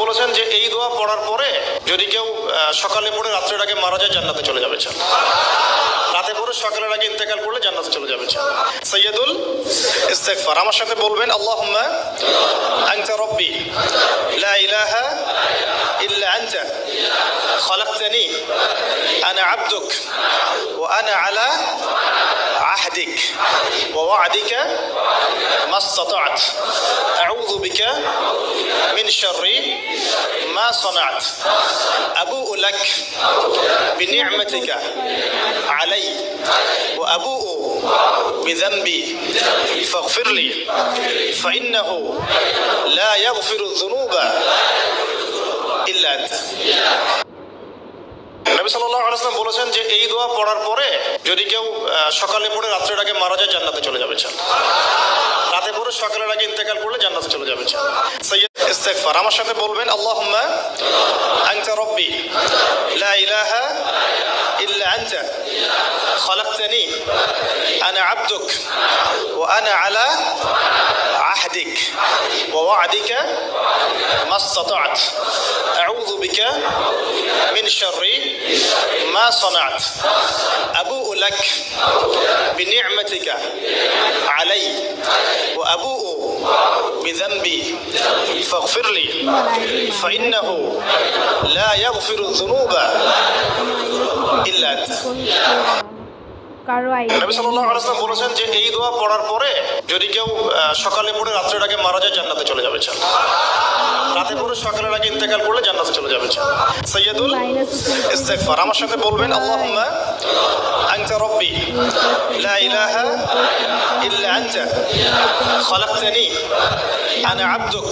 বলেছেন যে এই দোয়া পড়ার পরে যদি কেউ সকালে পড়ে রাত্রের আগে মারা যায় জান্নাতে চলে যাবে। রাতে পড়ে সকালের আগে ইন্তেকাল করলে জান্নাতে চলে যাবে। সাইয়্যিদুল ইস্তিগফার আমার সাথে বলবেন, আল্লাহুম্মা আনতা রাব্বি লা ইলাহা ইল্লা আনতা খলাকতানি আনা আবদুক ওয়া আনা আলা আহদিক ওয়া ওয়া'দিকা মাসতাতা'ত আউযু বিকা মিন শাররি মা সানা'ত আবু'ু লাক বিনি'মাতিকা আলাই ওয়া আবু'ু বিযানবি ফাগফির লি ফাইন্নাহু লা ইয়াগফিরু যুনুবা ইল্লা আনতা। নবী সাল্লাল্লাহু আলাইহি ওয়াসাল্লাম বলেছেন যে এই দোয়া পড়ার পরে যদি কেউ সকালে পড়ে রাত্রের আগে মারা যায় জান্নাতে চলে যাবে। রাতে পড়ে সকালের আগে ইন্তেকাল করলে জান্নাতে চলে যাবে। সাইয়্যিদুল ইস্তিগফার আমার সাথে বলবেন, আল্লাহুম্মা আনতা রাব্বি লা ইলাহা ইল্লা আনতা খলাকতানি আনা আবদুক ওয়া আনা আলা আহদিক ওয়া ওয়া'দিকা মাসতাতা'ত আউযু বিকা মিন শাররি মা সানা'ত আবু'ু লাক বিনি'মাতিকা আলাই ওয়া আবু'ু বিযানবি ফাগফির লি ফাইন্নাহু লা ইয়াগফিরু যুনুবা ইল্লা আনতা। নবী সাল্লাল্লাহু আলাইহি ওয়াসাল্লাম বলেছেন যে এই দোয়া পড়ার পরে যদি কেউ সকালে পড়ে রাত্রের আগে মারা যায় জান্নাতে চলে যাবে। রাতে পড়ে সকালের আগে ইন্তেকাল করলে জান্নাতে চলে যাবে। সাইয়্যিদুল ইস্তিগফার আমার সাথে বলবেন, আল্লাহুম্মা আনতা রাব্বি লা ইলাহা ইল্লা আনতা খলাকতানি আনা আবদুক